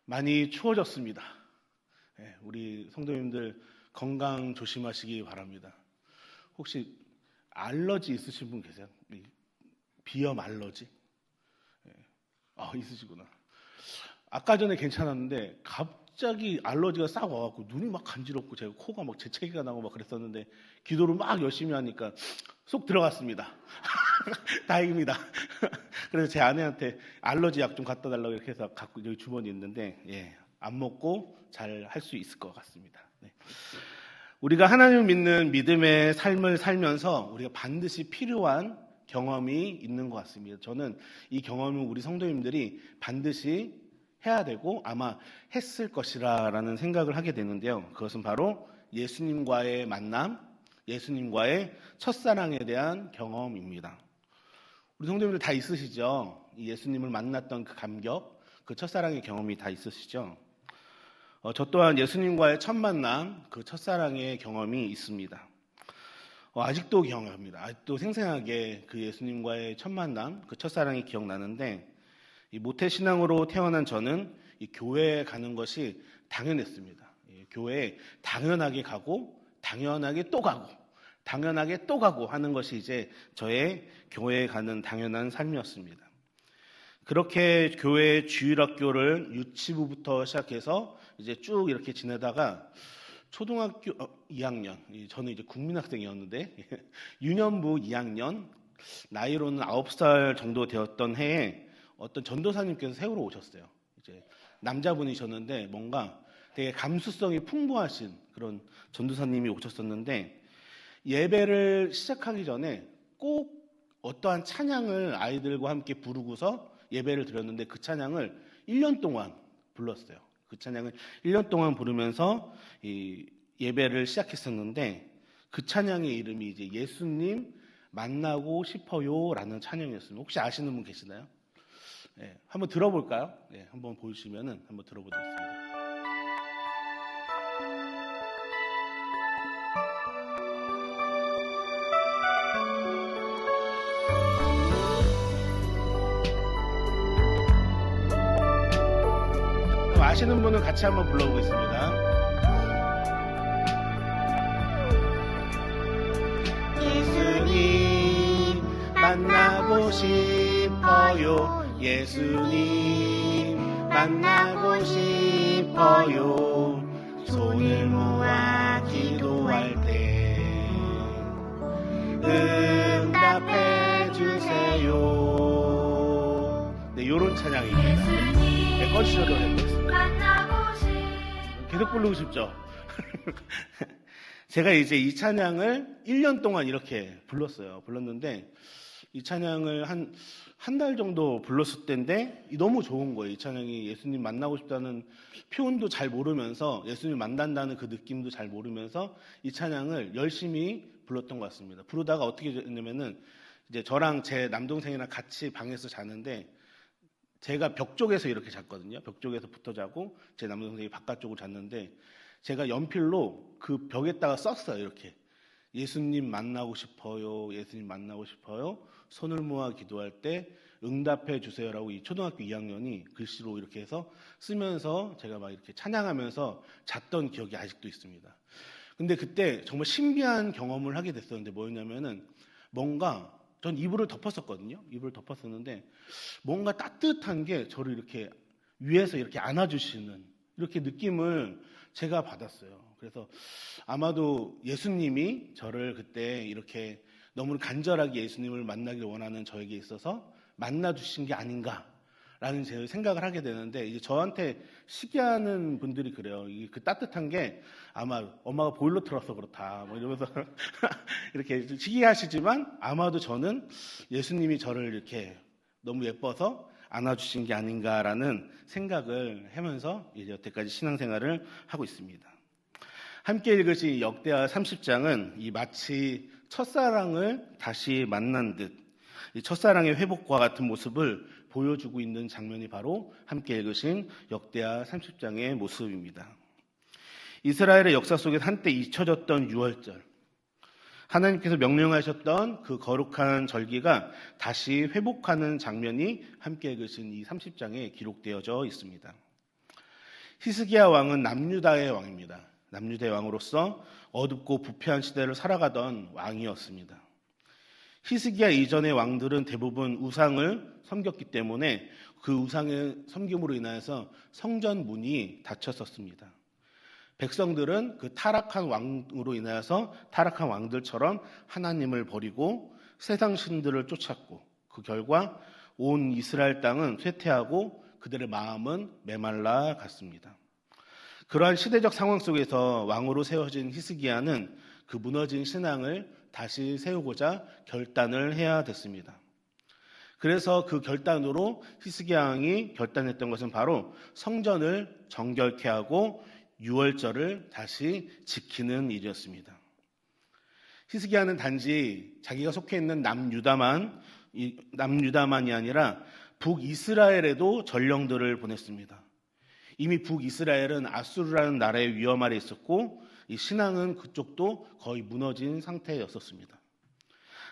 많이 추워졌습니다. 우리 성도님들 건강 조심하시기 바랍니다. 혹시 알러지 있으신 분 계세요? 비염 알러지? 있으시구나. 아까 전에 괜찮았는데 갑자기 알러지가 싹 와갖고 눈이 막 간지럽고 제가 코가 막 재채기가 나고 막 그랬었는데 기도를 막 열심히 하니까 쏙 들어갔습니다. 다행입니다. 그래서 제 아내한테 알러지 약 좀 갖다 달라고 이렇게 해서 갖고 여기 주머니에 있는데 안 먹고 잘 할 수 있을 것 같습니다. 우리가 하나님을 믿는 믿음의 삶을 살면서 우리가 반드시 필요한 경험이 있는 것 같습니다. 저는 이 경험을 우리 성도님들이 반드시 해야 되고 아마 했을 것이라는 생각을 하게 되는데요. 그것은 바로 예수님과의 만남, 예수님과의 첫사랑에 대한 경험입니다. 우리 성도님들 다 있으시죠? 예수님을 만났던 그 감격, 그 첫사랑의 경험이 다 있으시죠? 저 또한 예수님과의 첫 만남, 그 첫사랑의 경험이 있습니다. 아직도 기억납니다. 아직도 생생하게 그 예수님과의 첫 만남, 그 첫사랑이 기억나는데 이 모태신앙으로 태어난 저는 이 교회에 가는 것이 당연했습니다. 교회에 당연하게 가고 당연하게 또 가고 당연하게 또 가고 하는 것이 이제 저의 교회에 가는 당연한 삶이었습니다. 그렇게 교회 주일학교를 유치부부터 시작해서 이제 쭉 이렇게 지내다가 초등학교 2학년, 저는 이제 국민학생이었는데 유년부 2학년, 나이로는 9살 정도 되었던 해에 어떤 전도사님께서 세우러 오셨어요. 이제 남자분이셨는데 뭔가 되게 감수성이 풍부하신 그런 전도사님이 오셨었는데 예배를 시작하기 전에 꼭 어떠한 찬양을 아이들과 함께 부르고서 예배를 드렸는데 그 찬양을 1년 동안 불렀어요. 그 찬양을 1년 동안 부르면서 이 예배를 시작했었는데 그 찬양의 이름이 이제 예수님 만나고 싶어요라는 찬양이었습니다. 혹시 아시는 분 계시나요? 한번 들어볼까요? 한번 보시면은 한번 들어보도록 하겠습니다. 아시는 분은 같이 한번 불러보겠습니다. 예수님 만나고 싶어요. 예수님 만나고 싶어요. 손을 모아 기도할 때 응답해 주세요. 요런 찬양입니다. 꺼주셔도 됩니다. 계속 부르고 싶죠? 제가 이제 이 찬양을 1년 동안 이렇게 불렀는데 이 찬양을 한 달 정도 불렀을 때인데 너무 좋은 거예요. 이 찬양이 예수님 만나고 싶다는 표현도 잘 모르면서 예수님 만난다는 그 느낌도 잘 모르면서 이 찬양을 열심히 불렀던 것 같습니다. 부르다가 어떻게 됐냐면은 이제 저랑 제 남동생이랑 같이 방에서 자는데 제가 벽 쪽에서 이렇게 잤거든요. 벽 쪽에서 붙어 자고 제 남동생이 바깥쪽으로 잤는데 제가 연필로 그 벽에다가 썼어요. 이렇게 예수님 만나고 싶어요. 예수님 만나고 싶어요. 손을 모아 기도할 때 응답해 주세요라고 이 초등학교 2학년이 글씨로 이렇게 해서 쓰면서 제가 막 이렇게 찬양하면서 잤던 기억이 아직도 있습니다. 근데 그때 정말 신비한 경험을 하게 됐었는데 뭐였냐면은 뭔가 전 이불을 덮었었거든요. 이불을 덮었었는데 뭔가 따뜻한 게 저를 이렇게 위에서 이렇게 안아주시는 이렇게 느낌을 제가 받았어요. 그래서 아마도 예수님이 저를 그때 이렇게 너무 간절하게 예수님을 만나길 원하는 저에게 있어서 만나주신 게 아닌가라는 제 생각을 하게 되는데 이제 저한테 시기하는 분들이 그래요. 그 따뜻한 게 아마 엄마가 보일러 틀어서 그렇다 뭐 이러면서 이렇게 시기하시지만 아마도 저는 예수님이 저를 이렇게 너무 예뻐서 안아주신 게 아닌가라는 생각을 하면서 이제 여태까지 신앙생활을 하고 있습니다. 함께 읽으신 역대하 30장은 이 마치 첫사랑을 다시 만난 듯 이 첫사랑의 회복과 같은 모습을 보여주고 있는 장면이 바로 함께 읽으신 역대하 30장의 모습입니다. 이스라엘의 역사 속에 한때 잊혀졌던 유월절, 하나님께서 명령하셨던 그 거룩한 절기가 다시 회복하는 장면이 함께 읽으신 이 30장에 기록되어져 있습니다. 히스기야 왕은 남유다의 왕입니다. 남유다의 왕으로서 어둡고 부패한 시대를 살아가던 왕이었습니다. 히스기야 이전의 왕들은 대부분 우상을 섬겼기 때문에 그 우상의 섬김으로 인하여서 성전 문이 닫혔었습니다. 백성들은 그 타락한 왕으로 인하여서 타락한 왕들처럼 하나님을 버리고 세상 신들을 쫓았고, 그 결과 온 이스라엘 땅은 쇠퇴하고 그들의 마음은 메말라 갔습니다. 그러한 시대적 상황 속에서 왕으로 세워진 히스기야는 그 무너진 신앙을 다시 세우고자 결단을 해야 됐습니다. 그래서 그 결단으로 히스기야 왕이 결단했던 것은 바로 성전을 정결케 하고 유월절을 다시 지키는 일이었습니다. 히스기야는 단지 자기가 속해 있는 남유다만이 아니라 북이스라엘에도 전령들을 보냈습니다. 이미 북이스라엘은 아수르라는 나라의 위험 아래 있었고, 이 신앙은 그쪽도 거의 무너진 상태였었습니다.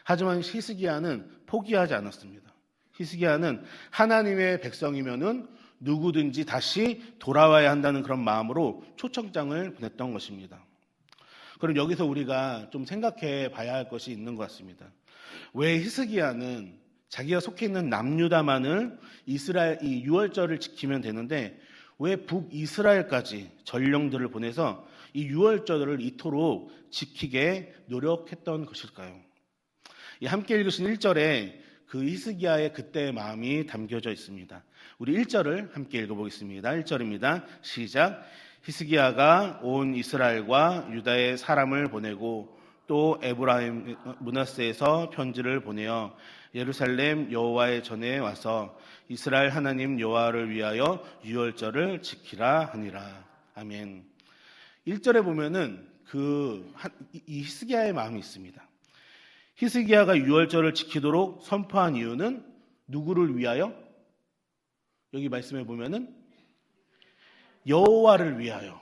하지만 히스기야는 포기하지 않았습니다. 히스기야는 하나님의 백성이면은 누구든지 다시 돌아와야 한다는 그런 마음으로 초청장을 보냈던 것입니다. 그럼 여기서 우리가 좀 생각해 봐야 할 것이 있는 것 같습니다. 왜 히스기야는 자기가 속해 있는 남유다만을 이스라엘 이 유월절을 지키면 되는데 왜 북이스라엘까지 전령들을 보내서 이 유월절을 이토록 지키게 노력했던 것일까요? 함께 읽으신 1절에 그 히스기야의 그때의 마음이 담겨져 있습니다. 우리 1절을 함께 읽어보겠습니다. 1절입니다. 시작. 히스기야가 온 이스라엘과 유다의 사람을 보내고 또 에브라임 므낫세에서 편지를 보내어 예루살렘 여호와의 전에 와서 이스라엘 하나님 여호와를 위하여 유월절을 지키라 하니라. 아멘. 1절에 보면은 이 히스기야의 마음이 있습니다. 히스기야가 유월절을 지키도록 선포한 이유는 누구를 위하여? 여기 말씀해 보면은 여호와를 위하여,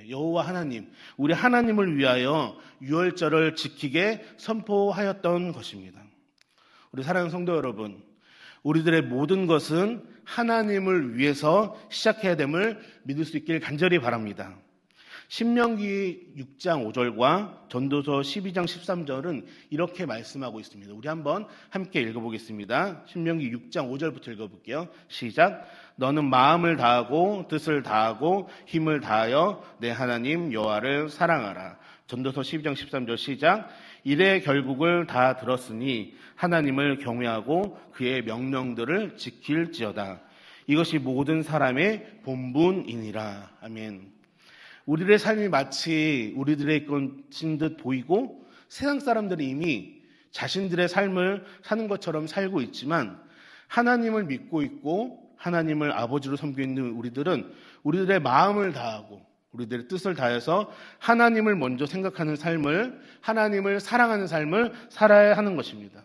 여호와 하나님, 우리 하나님을 위하여 유월절을 지키게 선포하였던 것입니다. 우리 사랑하는 성도 여러분, 우리들의 모든 것은 하나님을 위해서 시작해야 됨을 믿을 수 있길 간절히 바랍니다. 신명기 6장 5절과 전도서 12장 13절은 이렇게 말씀하고 있습니다. 우리 한번 함께 읽어보겠습니다. 신명기 6장 5절부터 읽어볼게요. 시작. 너는 마음을 다하고 뜻을 다하고 힘을 다하여 내 하나님 여호와를 사랑하라. 전도서 12장 13절 시작. 이래 결국을 다 들었으니 하나님을 경외하고 그의 명령들을 지킬지어다. 이것이 모든 사람의 본분이니라. 아멘. 우리의 삶이 마치 우리들의 것인 듯 보이고 세상 사람들이 이미 자신들의 삶을 사는 것처럼 살고 있지만 하나님을 믿고 있고 하나님을 아버지로 섬기고 있는 우리들은 우리들의 마음을 다하고 우리들의 뜻을 다해서 하나님을 먼저 생각하는 삶을, 하나님을 사랑하는 삶을 살아야 하는 것입니다.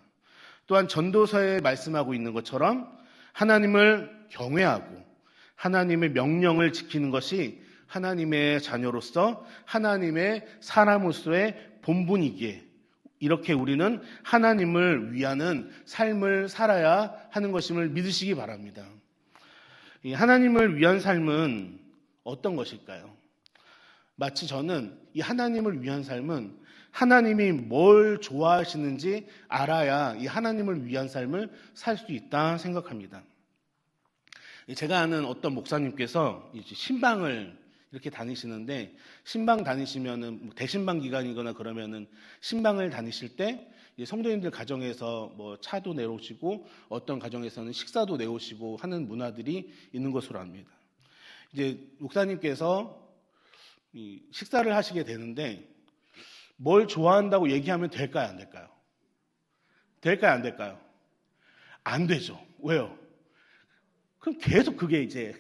또한 전도서에 말씀하고 있는 것처럼 하나님을 경외하고 하나님의 명령을 지키는 것이 하나님의 자녀로서 하나님의 사람으로서의 본분이기에 이렇게 우리는 하나님을 위하는 삶을 살아야 하는 것임을 믿으시기 바랍니다. 이 하나님을 위한 삶은 어떤 것일까요? 마치 저는 이 하나님을 위한 삶은 하나님이 뭘 좋아하시는지 알아야 이 하나님을 위한 삶을 살 수 있다 생각합니다. 제가 아는 어떤 목사님께서 이제 신방을 이렇게 다니시는데 신방 다니시면은 대신방 기간이거나 그러면은 신방을 다니실 때 성도님들 가정에서 뭐 차도 내오시고 어떤 가정에서는 식사도 내오시고 하는 문화들이 있는 것으로 압니다. 이제 목사님께서 식사를 하시게 되는데 뭘 좋아한다고 얘기하면 될까요, 안 될까요? 될까요, 안 될까요? 안 되죠. 왜요? 그럼 계속 그게 이제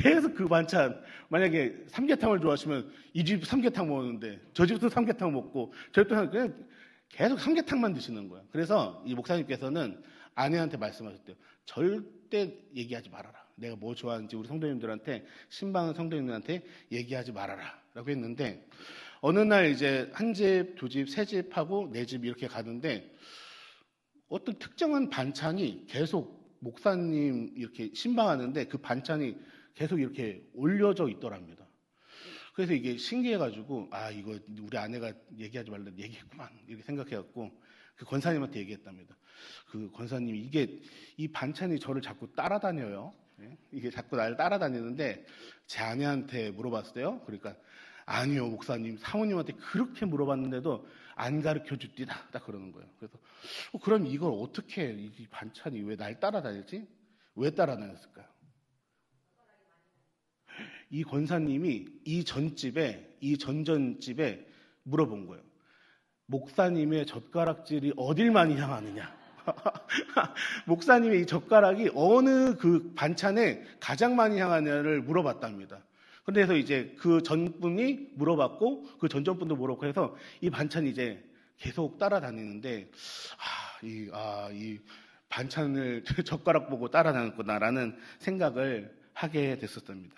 계속 그 반찬, 만약에 삼계탕을 좋아하시면 이 집 삼계탕 먹는데 저 집도 삼계탕 먹고 저 집도 그냥 계속 삼계탕만 드시는 거예요. 그래서 이 목사님께서는 아내한테 말씀하셨대요. 절대 얘기하지 말아라. 내가 뭐 좋아하는지 우리 성도님들한테, 신방 성도님들한테 얘기하지 말아라 라고 했는데 어느 날 이제 한 집, 두 집, 세 집 하고 네 집 이렇게 가는데 어떤 특정한 반찬이 계속 목사님 이렇게 신방하는데 그 반찬이 계속 이렇게 올려져 있더랍니다. 그래서 이게 신기해가지고 이거 우리 아내가 얘기하지 말라 얘기했구만 이렇게 생각해갖고 그 권사님한테 얘기했답니다. 그 권사님이 이게 이 반찬이 저를 자꾸 따라다녀요. 이게 자꾸 나를 따라다니는데 제 아내한테 물어봤어요. 그러니까 아니요 목사님 사모님한테 그렇게 물어봤는데도 안 가르쳐 줍디다 딱 그러는 거예요. 그래서 그럼 이걸 어떻게 이 반찬이 왜 날 따라다니지? 왜 따라다녔을까요? 이 권사님이 이 전전집에 물어본 거예요. 목사님의 젓가락질이 어딜 많이 향하느냐? 목사님의 이 젓가락이 어느 그 반찬에 가장 많이 향하느냐를 물어봤답니다. 그래서 이제 그 전분이 물어봤고 그 전전분도 물어봤고 해서 이 반찬이 이제 계속 따라다니는데 이 반찬을 젓가락 보고 따라다녔구나라는 생각을 하게 됐었답니다.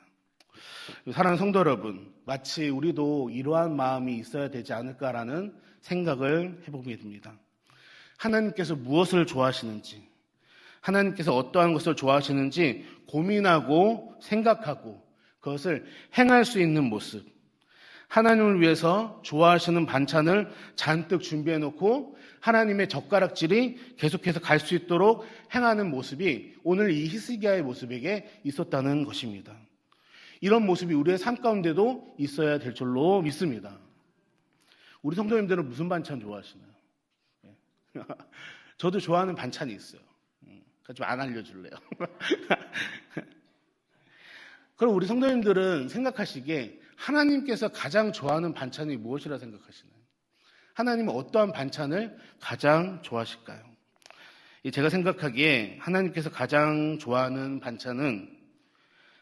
사랑하는 성도 여러분, 마치 우리도 이러한 마음이 있어야 되지 않을까라는 생각을 해보게 됩니다. 하나님께서 무엇을 좋아하시는지, 하나님께서 어떠한 것을 좋아하시는지 고민하고 생각하고 그것을 행할 수 있는 모습, 하나님을 위해서 좋아하시는 반찬을 잔뜩 준비해놓고 하나님의 젓가락질이 계속해서 갈 수 있도록 행하는 모습이 오늘 이 히스기야의 모습에게 있었다는 것입니다. 이런 모습이 우리의 삶 가운데도 있어야 될 줄로 믿습니다. 우리 성도님들은 무슨 반찬 좋아하시나요? 저도 좋아하는 반찬이 있어요. 좀 안 알려줄래요? 그럼 우리 성도님들은 생각하시기에 하나님께서 가장 좋아하는 반찬이 무엇이라 생각하시나요? 하나님은 어떠한 반찬을 가장 좋아하실까요? 제가 생각하기에 하나님께서 가장 좋아하는 반찬은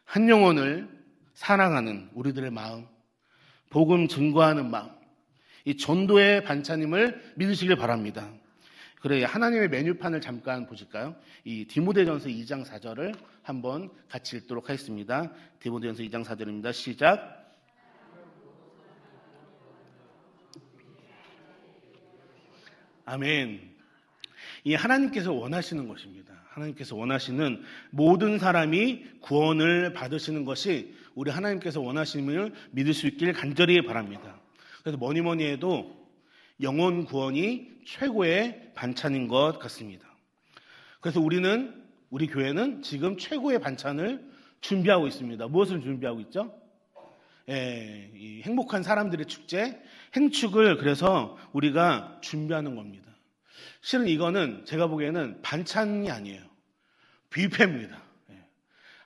한 영혼을 사랑하는 우리들의 마음, 복음 증거하는 마음, 이 전도의 반찬임을 믿으시길 바랍니다. 그래, 하나님의 메뉴판을 잠깐 보실까요? 이 디모데전서 2장 4절을 한번 같이 읽도록 하겠습니다. 디모데전서 2장 4절입니다. 시작. 아멘. 이 하나님께서 원하시는 것입니다. 하나님께서 원하시는 모든 사람이 구원을 받으시는 것이 우리 하나님께서 원하심을 믿을 수 있길 간절히 바랍니다. 그래서 뭐니 해도 영혼 구원이 최고의 반찬인 것 같습니다. 그래서 우리 교회는 지금 최고의 반찬을 준비하고 있습니다. 무엇을 준비하고 있죠? 이 행복한 사람들의 축제, 행축을 그래서 우리가 준비하는 겁니다. 실은 이거는 제가 보기에는 반찬이 아니에요. 뷔페입니다.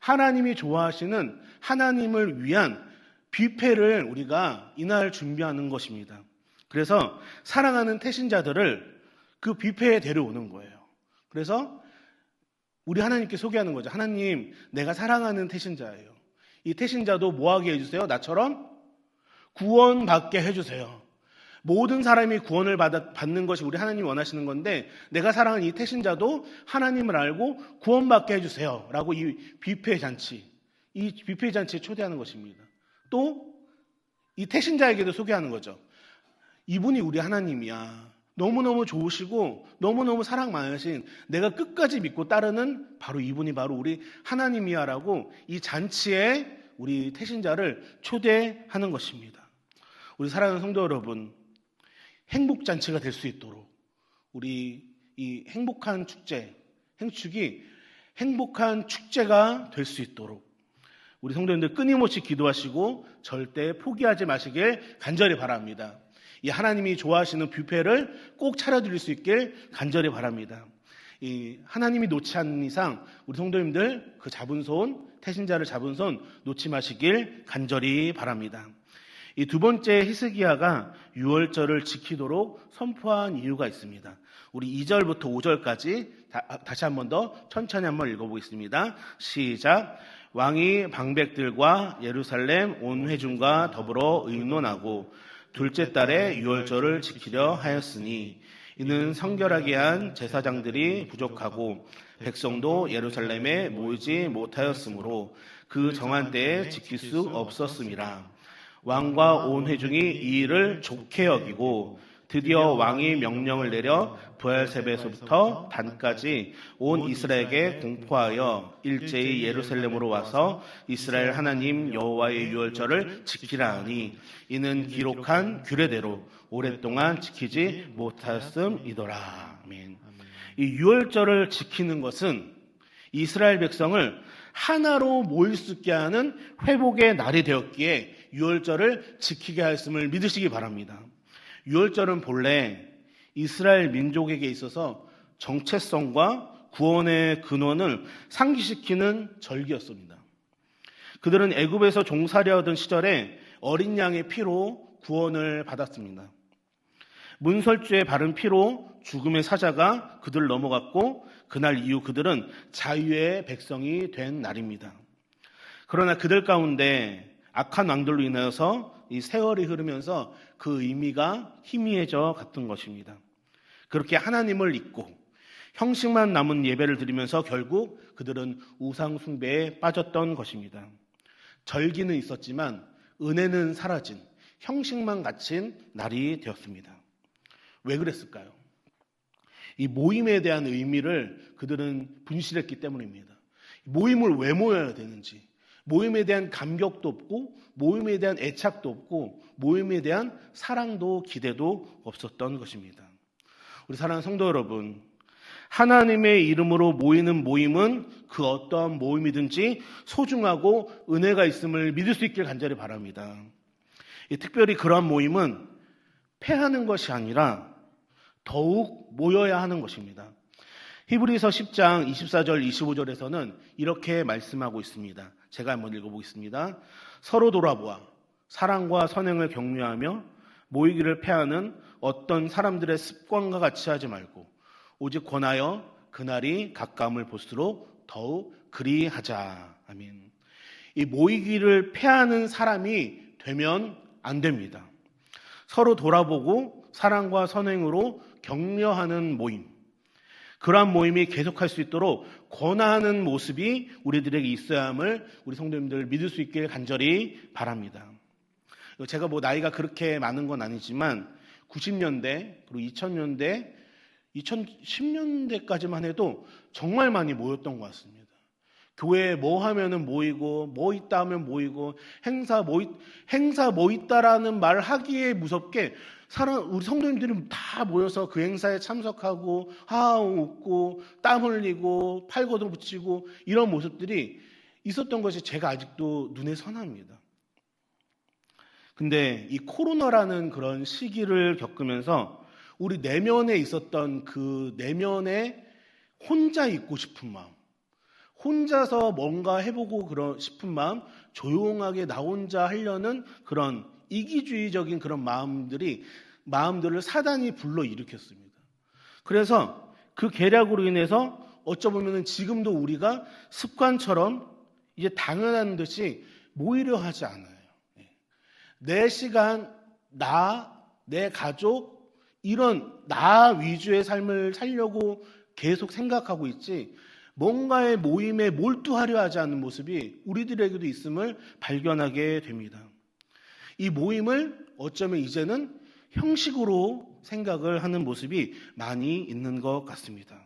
하나님이 좋아하시는 하나님을 위한 뷔페를 우리가 이날 준비하는 것입니다. 그래서 사랑하는 태신자들을 그 뷔페에 데려오는 거예요. 그래서 우리 하나님께 소개하는 거죠. 하나님, 내가 사랑하는 태신자예요. 이 태신자도 뭐하게 해주세요? 나처럼 구원받게 해주세요. 모든 사람이 구원을 받는 것이 우리 하나님이 원하시는 건데 내가 사랑하는 이 태신자도 하나님을 알고 구원받게 해주세요. 라고 이 뷔페 잔치에 초대하는 것입니다. 또 이 태신자에게도 소개하는 거죠. 이분이 우리 하나님이야. 너무너무 좋으시고 너무너무 사랑 많으신 내가 끝까지 믿고 따르는 이분이 바로 우리 하나님이야 라고 이 잔치에 우리 태신자를 초대하는 것입니다. 우리 사랑하는 성도 여러분, 행복잔치가 될 수 있도록 우리 이 행복한 축제, 행축이 행복한 축제가 될 수 있도록 우리 성도님들 끊임없이 기도하시고 절대 포기하지 마시길 간절히 바랍니다. 이 하나님이 좋아하시는 뷔페를 꼭 차려드릴 수 있길 간절히 바랍니다. 이 하나님이 놓지 않는 이상 우리 성도님들 그 잡은 손, 태신자를 잡은 손 놓지 마시길 간절히 바랍니다. 이 두 번째 히스기야가 유월절을 지키도록 선포한 이유가 있습니다. 우리 2절부터 5절까지 다시 한 번 더 천천히 한번 읽어보겠습니다. 시작. 왕이 방백들과 예루살렘 온 회중과 더불어 의논하고 둘째 달에 유월절을 지키려 하였으니 이는 성결하게 한 제사장들이 부족하고 백성도 예루살렘에 모이지 못하였으므로 그 정한 때에 지킬 수 없었음이라. 왕과 온 회중이 이 일을 좋게 여기고 드디어 왕이 명령을 내려 브엘세바에서부터 단까지 온 이스라엘에게 공포하여 일제히 예루살렘으로 와서 이스라엘 하나님 여호와의 유월절을 지키라 하니 이는 기록한 규례대로 오랫동안 지키지 못하였음이더라. 아멘. 이 유월절을 지키는 것은 이스라엘 백성을 하나로 모일 수 있게 하는 회복의 날이 되었기에 유월절을 지키게 하였음을 믿으시기 바랍니다. 유월절은 본래 이스라엘 민족에게 있어서 정체성과 구원의 근원을 상기시키는 절기였습니다. 그들은 애굽에서 종살이 하던 시절에 어린 양의 피로 구원을 받았습니다. 문설주에 바른 피로 죽음의 사자가 그들을 넘어갔고 그날 이후 그들은 자유의 백성이 된 날입니다. 그러나 그들 가운데 악한 왕들로 인하여서 이 세월이 흐르면서 그 의미가 희미해져 갔던 것입니다. 그렇게 하나님을 잊고 형식만 남은 예배를 드리면서 결국 그들은 우상 숭배에 빠졌던 것입니다. 절기는 있었지만 은혜는 사라진 형식만 갇힌 날이 되었습니다. 왜 그랬을까요? 이 모임에 대한 의미를 그들은 분실했기 때문입니다. 모임을 왜 모여야 되는지, 모임에 대한 감격도 없고 모임에 대한 애착도 없고 모임에 대한 사랑도 기대도 없었던 것입니다. 우리 사랑하는 성도 여러분, 하나님의 이름으로 모이는 모임은 그 어떠한 모임이든지 소중하고 은혜가 있음을 믿을 수 있길 간절히 바랍니다. 특별히 그러한 모임은 패하는 것이 아니라 더욱 모여야 하는 것입니다. 히브리서 10장 24절 25절에서는 이렇게 말씀하고 있습니다. 제가 한번 읽어보겠습니다. 서로 돌아보아 사랑과 선행을 격려하며 모이기를 패하는 어떤 사람들의 습관과 같이 하지 말고 오직 권하여 그날이 가까움을 볼수록 더욱 그리하자. 아멘. 이 모이기를 패하는 사람이 되면 안 됩니다. 서로 돌아보고 사랑과 선행으로 격려하는 모임, 그러한 모임이 계속할 수 있도록 권하는 모습이 우리들에게 있어야 함을 우리 성도님들 믿을 수 있길 간절히 바랍니다. 제가 나이가 그렇게 많은 건 아니지만 90년대 그리고 2000년대 2010년대까지만 해도 정말 많이 모였던 것 같습니다. 교회에 뭐 하면은 모이고 뭐 있다 하면 모이고 행사 뭐 있다라는 말 하기에 무섭게 우리 성도님들이 다 모여서 그 행사에 참석하고 웃고 땀 흘리고 팔걷어 붙이고 이런 모습들이 있었던 것이 제가 아직도 눈에 선합니다. 근데 이 코로나라는 그런 시기를 겪으면서 우리 내면에 있었던 그 내면에 혼자 있고 싶은 마음, 혼자서 뭔가 해보고 싶은 마음, 조용하게 나 혼자 하려는 그런 이기주의적인 그런 마음들을 사단이 불러일으켰습니다. 그래서 그 계략으로 인해서 어쩌보면 지금도 우리가 습관처럼 이제 당연한 듯이 모이려 하지 않아요. 내 시간, 내 가족, 이런 나 위주의 삶을 살려고 계속 생각하고 있지 뭔가의 모임에 몰두하려 하지 않는 모습이 우리들에게도 있음을 발견하게 됩니다. 이 모임을 어쩌면 이제는 형식으로 생각을 하는 모습이 많이 있는 것 같습니다.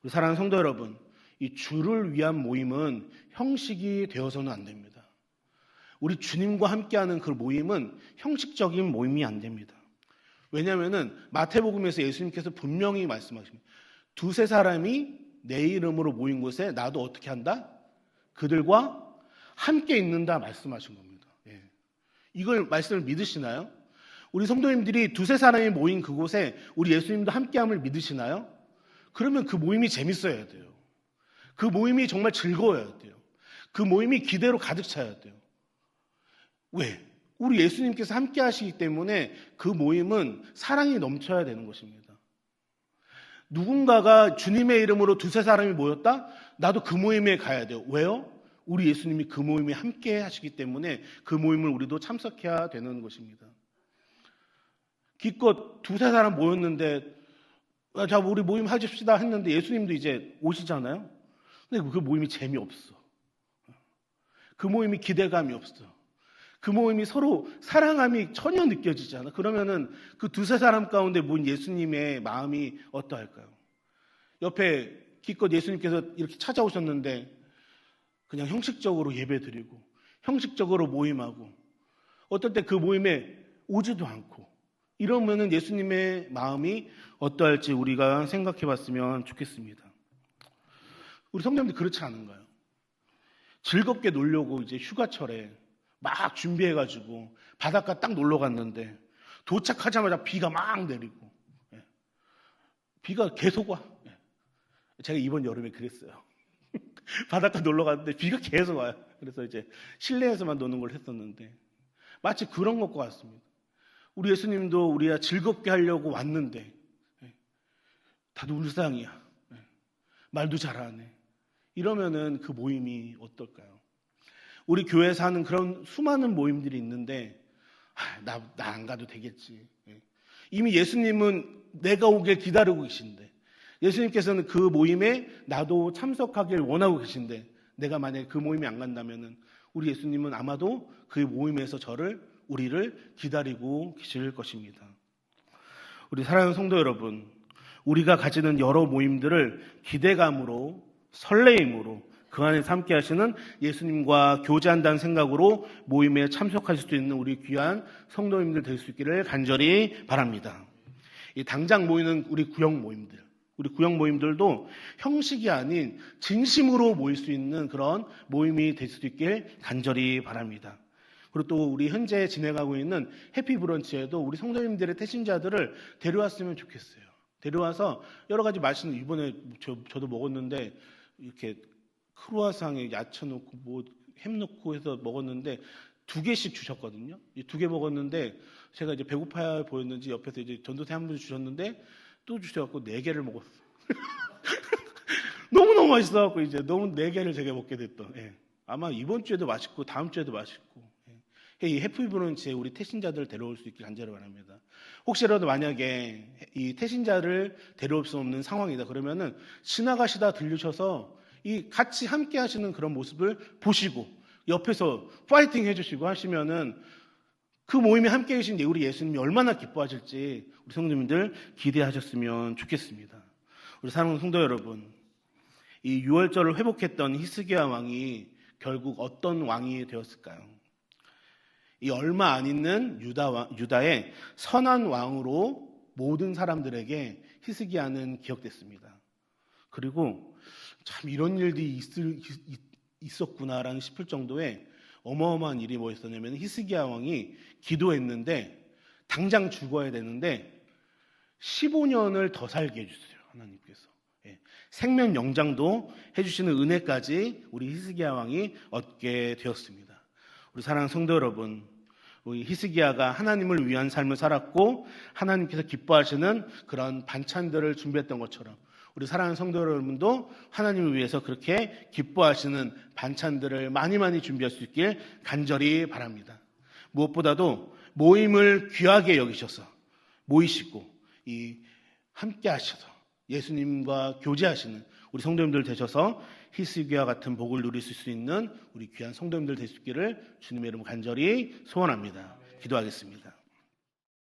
우리 사랑하는 성도 여러분, 이 주를 위한 모임은 형식이 되어서는 안 됩니다. 우리 주님과 함께하는 그 모임은 형식적인 모임이 안 됩니다. 왜냐하면 마태복음에서 예수님께서 분명히 말씀하십니다. 두세 사람이 내 이름으로 모인 곳에 나도 어떻게 한다? 그들과 함께 있는다 말씀하신 겁니다. 이걸 말씀을 믿으시나요? 우리 성도님들이 두세 사람이 모인 그곳에 우리 예수님도 함께함을 믿으시나요? 그러면 그 모임이 재밌어야 돼요. 그 모임이 정말 즐거워야 돼요. 그 모임이 기대로 가득 차야 돼요. 왜? 우리 예수님께서 함께 하시기 때문에 그 모임은 사랑이 넘쳐야 되는 것입니다. 누군가가 주님의 이름으로 두세 사람이 모였다? 나도 그 모임에 가야 돼요. 왜요? 우리 예수님이 그 모임에 함께 하시기 때문에 그 모임을 우리도 참석해야 되는 것입니다. 기껏 두세 사람 모였는데 자 우리 모임 하십시다 했는데 예수님도 이제 오시잖아요. 근데 그 모임이 재미없어. 그 모임이 기대감이 없어. 그 모임이 서로 사랑함이 전혀 느껴지지 않아. 그러면은 그 두세 사람 가운데 모인 예수님의 마음이 어떠할까요? 옆에 기껏 예수님께서 이렇게 찾아오셨는데 그냥 형식적으로 예배드리고 형식적으로 모임하고 어떨 때 그 모임에 오지도 않고 이러면은 예수님의 마음이 어떠할지 우리가 생각해 봤으면 좋겠습니다. 우리 성도님들 그렇지 않은가요? 즐겁게 놀려고 이제 휴가철에 막 준비해가지고 바닷가 딱 놀러 갔는데 도착하자마자 비가 막 내리고 비가 계속 와. 제가 이번 여름에 그랬어요. 바닷가 놀러 갔는데 비가 계속 와요. 그래서 이제 실내에서만 노는 걸 했었는데 마치 그런 것과 같습니다. 우리 예수님도 우리가 즐겁게 하려고 왔는데 다들 울상이야. 말도 잘하네. 이러면은 그 모임이 어떨까요? 우리 교회에서 하는 그런 수많은 모임들이 있는데 나 안 가도 되겠지. 이미 예수님은 내가 오길 기다리고 계신데 예수님께서는 그 모임에 나도 참석하길 원하고 계신데 내가 만약에 그 모임에 안 간다면은 우리 예수님은 아마도 그 모임에서 우리를 기다리고 계실 것입니다. 우리 사랑하는 성도 여러분, 우리가 가지는 여러 모임들을 기대감으로 설레임으로 그 안에서 함께 하시는 예수님과 교제한다는 생각으로 모임에 참석하실 수 있는 우리 귀한 성도님들 될 수 있기를 간절히 바랍니다. 이 당장 모이는 우리 구역 모임들도 형식이 아닌 진심으로 모일 수 있는 그런 모임이 될 수 있길 간절히 바랍니다. 그리고 또 우리 현재 진행하고 있는 해피브런치에도 우리 성도님들의 태신자들을 데려왔으면 좋겠어요. 데려와서 여러 가지 맛있는, 이번에 저도 먹었는데 이렇게 크루아상에 야채 넣고 뭐 햄 넣고 해서 먹었는데 2개씩 주셨거든요. 2개 먹었는데 제가 이제 배고파 보였는지 옆에서 이제 전도사 한 분이 주셨는데 또 주셔갖고 4개를 먹었어요. 너무너무 맛있어갖고 이제 너무 4개를 제가 먹게 됐던. 아마 이번 주에도 맛있고 다음 주에도 맛있고. 이 해피브런치에 우리 태신자들 데려올 수 있길 간절히 바랍니다. 혹시라도 만약에 이 태신자를 데려올 수 없는 상황이다 그러면은 지나가시다 들르셔서 이 같이 함께 하시는 그런 모습을 보시고 옆에서 파이팅 해주시고 하시면은 그 모임에 함께 계신 우리 예수님이 얼마나 기뻐하실지 우리 성도님들 기대하셨으면 좋겠습니다. 우리 사랑하는 성도 여러분, 이 6월절을 회복했던 히스기야 왕이 결국 어떤 왕이 되었을까요? 이 얼마 안 있는 유다의 선한 왕으로 모든 사람들에게 히스기야는 기억됐습니다. 그리고 참 이런 일들이 있었구나라는 싶을 정도의 어마어마한 일이 뭐였었냐면 히스기야 왕이 기도했는데 당장 죽어야 되는데 15년을 더 살게 해주세요. 하나님께서. 생명 연장도 해주시는 은혜까지 우리 히스기야 왕이 얻게 되었습니다. 우리 사랑하는 성도 여러분, 우리 히스기야가 하나님을 위한 삶을 살았고 하나님께서 기뻐하시는 그런 반찬들을 준비했던 것처럼 우리 사랑하는 성도 여러분도 하나님을 위해서 그렇게 기뻐하시는 반찬들을 많이 준비할 수 있길 간절히 바랍니다. 무엇보다도 모임을 귀하게 여기셔서 모이시고 함께 하셔서 예수님과 교제하시는 우리 성도님들 되셔서 히스기야 같은 복을 누리실 수 있는 우리 귀한 성도님들 될 수 있기를 주님의 이름으로 간절히 소원합니다. 기도하겠습니다.